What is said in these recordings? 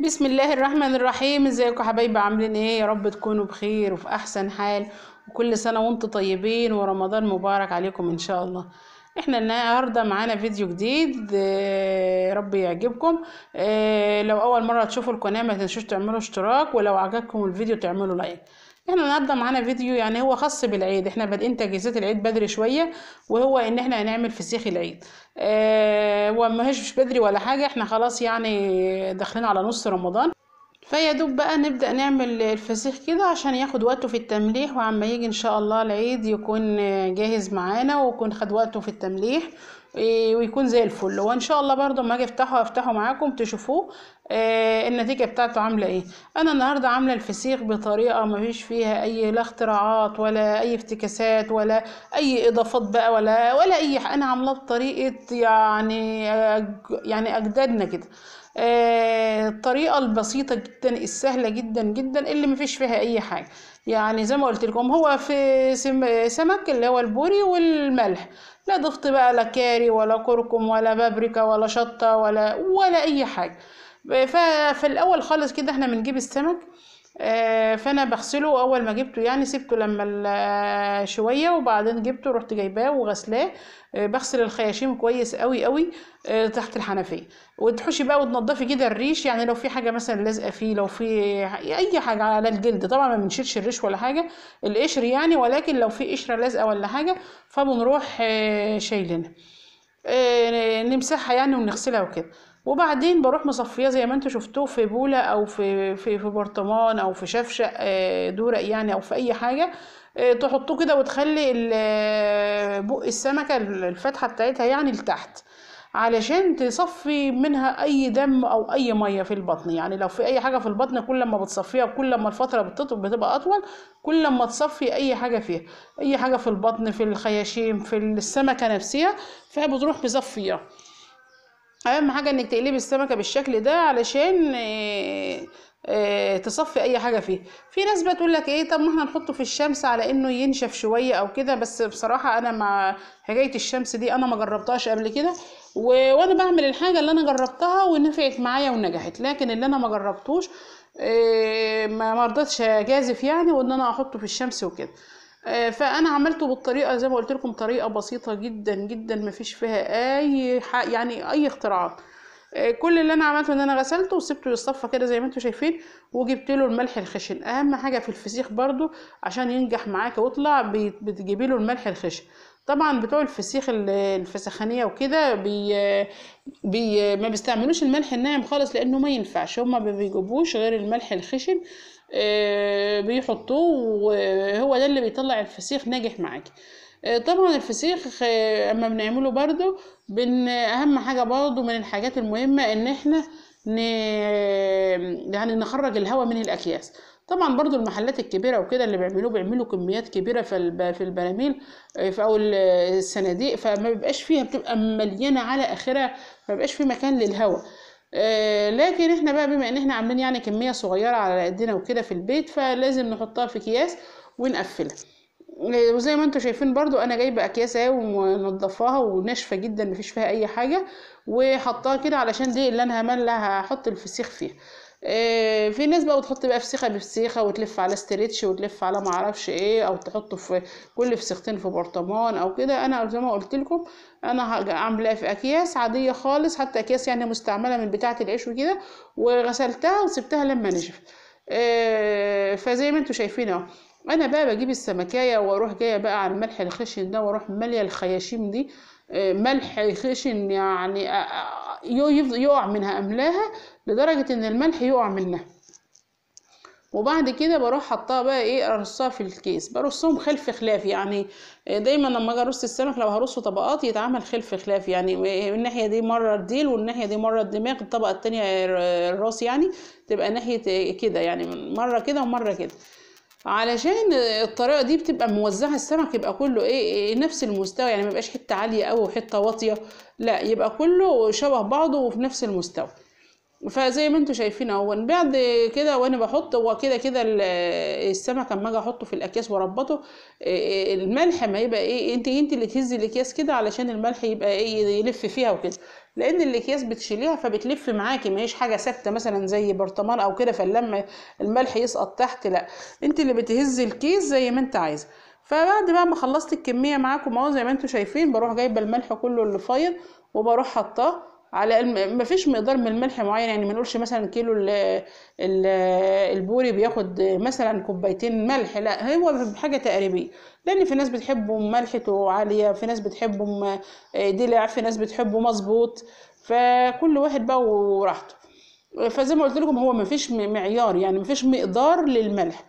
بسم الله الرحمن الرحيم. ازيكم حبايبي؟ عاملين ايه؟ يا رب تكونوا بخير وفي احسن حال، وكل سنة وانتم طيبين ورمضان مبارك عليكم ان شاء الله. احنا النهارده معانا فيديو جديد، يا رب يعجبكم. لو اول مرة تشوفوا القناة ما تنسوش تعملوا اشتراك، ولو عجبكم الفيديو تعملوا لايك. احنا النهارده معانا فيديو يعني هو خاص بالعيد. احنا بادئين تجهيزات العيد بدري شوية، وهو ان احنا هنعمل فسيخ العيد. هو مش بدري ولا حاجة، احنا خلاص يعني داخلين على نص رمضان. فيا دوب بقى نبدأ نعمل الفسيخ كده عشان ياخد وقته في التمليح، وعما يجي ان شاء الله العيد يكون جاهز معانا ويكون خد وقته في التمليح، ويكون زي الفل. وان شاء الله برضو ما اجي افتحه معاكم تشوفوه النتيجة بتاعته عاملة ايه. انا النهاردة عاملة الفسيخ بطريقة ما فيش فيها اي لا اختراعات ولا اي افتكاسات ولا اي اضافات بقى ولا اي انا عاملاه بطريقة يعني اجدادنا كده. الطريقة البسيطة جدا السهلة جدا جدا اللي مفيش فيها اي حاجة. يعني زي ما قلت لكم هو في سمك اللي هو البوري والملح. لا ضفت بقى لا كاري ولا كركم ولا بابريكا ولا شطة ولا اي حاجة. ففي الاول خالص كده احنا بنجيب السمك. فانا بغسله اول ما جبته، يعني سبته لما شويه وبعدين جبته رحت جايباه وغسلاه. بغسل الخياشيم كويس قوي قوي تحت الحنفيه. وتحشي بقى وتنضفي كده الريش، يعني لو في حاجه مثلا لازقه فيه، لو في اي حاجه على الجلد. طبعا ما بنشيلش الريش ولا حاجه، القشر يعني، ولكن لو في قشره لازقه ولا حاجه فبنروح شايلينها. نمسحها يعني ونغسلها وكده. وبعدين بروح مصفيه زي ما انتوا شفتوه في بوله او في برطمان او في شفشق دورق يعني، او في اي حاجه. تحطوه كده وتخلي بق السمكه الفتحه بتاعتها يعني لتحت، علشان تصفي منها اي دم او اي ميه في البطن. يعني لو في اي حاجه في البطن كل ما بتصفيها وكل ما الفتره بتبقى اطول، كل ما تصفي اي حاجه فيها، اي حاجه في البطن، في الخياشيم، في السمكه نفسها، فبتروح مصفيه. اهم حاجه انك تقلبي السمكه بالشكل ده علشان تصفي اي حاجه فيه. في ناس بتقول لك ايه، طب ما احنا نحطه في الشمس على انه ينشف شويه او كده، بس بصراحه انا مع حكايه الشمس دي انا ما جربتهاش قبل كده. وانا بعمل الحاجه اللي انا جربتها ونفعت معايا ونجحت، لكن اللي انا ما جربتوش ما مرضتش اجازف يعني، وان انا احطه في الشمس وكده. فانا عملته بالطريقه زي ما قلت لكم، طريقه بسيطه جدا جدا ما فيش فيها يعني اي اختراعات. كل اللي انا عملته ان انا غسلته وسبته يصفى كده زي ما انتم شايفين، وجبت له الملح الخشن. اهم حاجه في الفسيخ برضو عشان ينجح معاك ويطلع بتجيبي له الملح الخشن. طبعا بتوع الفسيخ الفسخانيه وكده ما بيستعملوش الملح الناعم خالص، لانه ما ينفعش، هما ما بيجيبوش غير الملح الخشن بيحطوه، وهو ده اللي بيطلع الفسيخ ناجح معاكي. طبعا الفسيخ اما بنعمله برضو اهم حاجة برضو من الحاجات المهمة ان احنا يعني نخرج الهواء من الاكياس. طبعا برضو المحلات الكبيرة وكده اللي بيعملوا كميات كبيرة في البراميل في اول الصناديق، فما بيبقاش فيها، بتبقى مليانة على اخرها، ما بيبقاش في مكان للهواء. لكن احنا بقى بما ان احنا عاملين يعني كمية صغيرة على قدنا وكده في البيت، فلازم نحطها في اكياس ونقفلها. وزي ما انتم شايفين برضو انا جايبه اكياس اهي ومنضفاها وناشفه جدا مفيش فيها اي حاجه، وحطاها كده علشان دي اللي انا هحط الفسيخ فيها. في ناس بقى بتحط بقى فسيخه بفسيخه وتلف على استريتش وتلف على معرفش ايه، او تحطه في كل فسيختين في برطمان او كده. انا زي ما قلت لكم انا عاملاها في اكياس عاديه خالص، حتى اكياس يعني مستعمله من بتاعه العيش وكده، وغسلتها وسبتها لما نشفت. فزي ما انتم شايفين اهو. انا بقى بجيب السمكايه واروح جايه بقى على الملح الخشن ده، واروح ماليه الخياشيم دي ملح خشن يعني، يقع منها، املاها لدرجه ان الملح يقع منها. وبعد كده بروح حطها بقى ايه، ارصها في الكيس، برصهم خلف خلاف يعني. دايما لما اجي ارص السمك لو هرصه طبقات يتعمل خلف خلاف، يعني الناحيه دي مره الديل والناحيه دي مره الدماغ، الطبقه التانية الراس يعني تبقى ناحيه كده، يعني مره كده ومره كده، علشان الطريقه دي بتبقى موزعه السمك يبقى كله ايه نفس المستوى، يعني ما يبقاش حته عاليه قوي وحته واطيه، لا يبقى كله شبه بعضه وفي نفس المستوى. فزي ما انتوا شايفين اهو. بعد كده وانا بحط هو كده كده السمك اما اجي احطه في الاكياس واربطه، الملح ما يبقى ايه، انت اللي تهزي الاكياس كده علشان الملح يبقى ايه يلف فيها وكده. لان الاكياس بتشيليها فبتلف معاكي، ما هيش حاجه ثابته مثلا زي برطمان او كده فلما الملح يسقط تحت، لا انت اللي بتهزي الكيس زي ما انت عايزه. فبعد بقى ما خلصت الكميه معاكم اهو زي ما انتم شايفين، بروح جايبه الملح كله اللي فايض وبروح حطاه على مفيش مقدار من الملح معين، يعني ما نقولش مثلا كيلو ال البوري بياخد مثلا كوبايتين ملح، لا هو حاجه تقريبيه، لان في ناس بتحبه ملحته عاليه، في ناس بتحبه دلع، في ناس بتحبه مظبوط، فكل واحد بقى وراحته. فزي ما قلت لكم هو مفيش معيار، يعني مفيش مقدار للملح.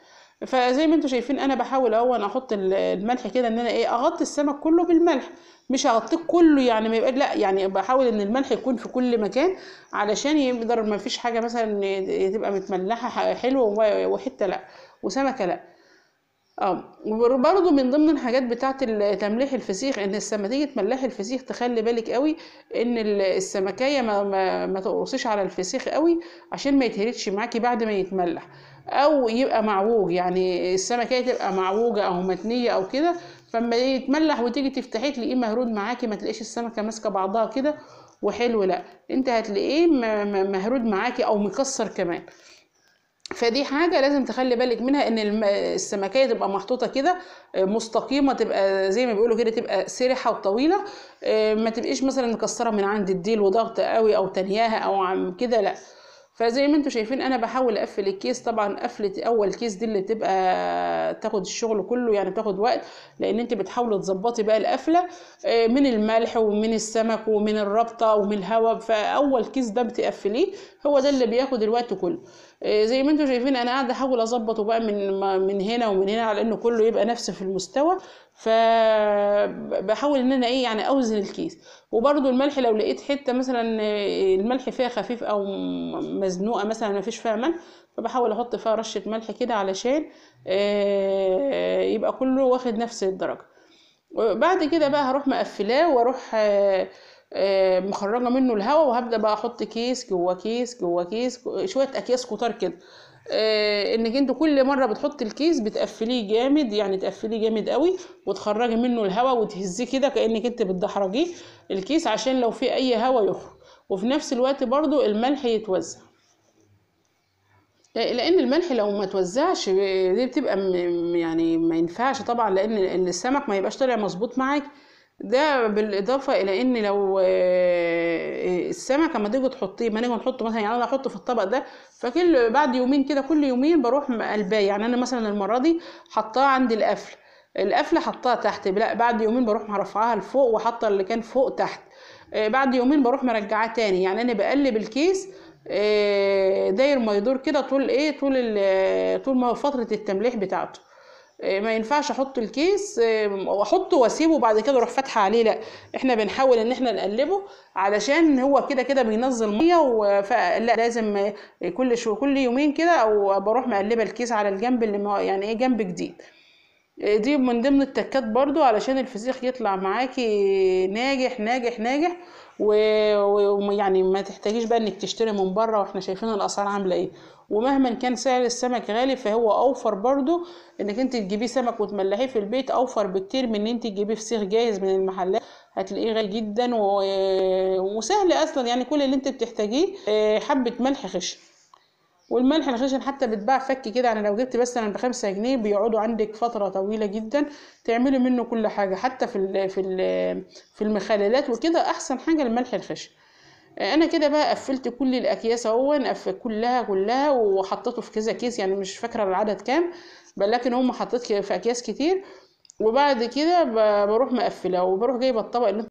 فزي ما انتم شايفين انا بحاول اهو احط الملح كده ان انا ايه اغطي السمك كله بالملح، مش هغطيه كله يعني ما يبقى لا، يعني بحاول ان الملح يكون في كل مكان علشان يقدر ما فيش حاجه مثلا تبقى متملحه حلوه وحته لا وسمكه لا. وبرضه من ضمن الحاجات بتاعه تمليح الفسيخ ان لما تيجي تملحي الفسيخ تخلي بالك قوي ان السمكيه ما تقرصيش على الفسيخ قوي عشان ما يتهرتش معاكي بعد ما يتملح، او يبقى معوج، يعني السمكيه تبقى معوجه او متنيه او كده، فما يتملح وتيجي تفتحيه تلاقيه مهرود معاكي، ما تلاقيش السمكه ماسكه بعضها كده وحلو، لا انت هتلاقيه مهرود معاكي او مكسر كمان. فدي حاجة لازم تخلي بالك منها ان السمكية تبقى محطوطة كده مستقيمة، تبقى زي ما بيقولوا كده تبقى سرحة وطويلة، ما تبقيش مثلا مكسرة من عند الديل وضغط قوي او تنياها او عم كده لا. فزي ما انتم شايفين انا بحاول اقفل الكيس، طبعا قفلة اول كيس دي اللي تبقى تاخد الشغل كله، يعني بتاخد وقت، لان انت بتحاولي تظبطي بقى القفلة من الملح ومن السمك ومن الربطة ومن الهواء، فاول كيس ده بتقفليه هو ده اللي بياخد الوقت كله. زي ما انتم شايفين انا قاعده احاول اظبطه بقى من هنا ومن هنا على انه كله يبقى نفس في المستوى، فبحاول ان انا ايه يعني اوزن الكيس. وبرده الملح لو لقيت حته مثلا الملح فيها خفيف او مزنوقه مثلا ما فيش فيها ملح، فبحاول احط فيها رشه ملح كده علشان يبقى كله واخد نفس الدرجه. بعد كده بقى هروح مقفلاه واروح مخرجه منه الهواء، وهبدا بقى احط كيس جوه كيس جوه كيس، شويه اكياس كتار كده، انك انت كل مره بتحط الكيس بتقفليه جامد، يعني تقفليه جامد قوي وتخرجي منه الهواء وتهزيه كده كانك انت بتدحرجيه الكيس عشان لو في اي هواء يخرج، وفي نفس الوقت برضو الملح يتوزع، لان الملح لو ما توزعش دي بتبقى يعني ما ينفعش طبعا، لان السمك ما يبقاش طالع مظبوط معاك. ده بالاضافه الى ان لو السمك اما تيجي تحطيه، ما نيجي نحطه مثلا، يعني انا احطه في الطبق ده، فكل بعد يومين كده كل يومين بروح قلباه، يعني انا مثلا المره دي حطاه عند القفله حطها تحت، لا بعد يومين بروح مرفعاها لفوق وحاطه اللي كان فوق تحت، بعد يومين بروح مرجعاه تاني، يعني انا بقلب الكيس داير ما يدور كده طول طول ما فتره التمليح بتاعته. ما ينفعش احط الكيس واحطه واسيبه بعد كده اروح فاتحه عليه، لا احنا بنحاول ان احنا نقلبه علشان هو كده كده بينزل ميه، فلا لازم كل يومين كده او بروح مقلبه الكيس على الجنب اللي يعني ايه جنب جديد. دي من ضمن التكات برضو علشان الفسيخ يطلع معاكي ناجح ناجح ناجح، ويعني ما تحتاجيش بقى انك تشتري من بره، واحنا شايفين الاسعار عامله ايه، ومهما كان سعر السمك غالي فهو اوفر برضو انك انت تجيبيه سمك وتملحيه في البيت، اوفر بكتير من ان انت تجيبيه فسيخ جاهز من المحلات، هتلاقيه غالي جدا وسهل اصلا، يعني كل اللي انت بتحتاجيه حبه ملح خشن، والملح الخشن حتى بتباع فك كده، يعني لو جبت مثلا ب5 جنيه بيقعدوا عندك فترة طويلة جدا، تعملي منه كل حاجة حتى في المخللات وكده، احسن حاجة الملح الخشن. انا كده بقى قفلت كل الاكياس اهو، كلها وحطيته في كذا كيس، يعني مش فاكرة العدد كام، بل لكن هم حطيت في اكياس كتير، وبعد كده بروح مقفلة وبروح جايبة الطبق اللي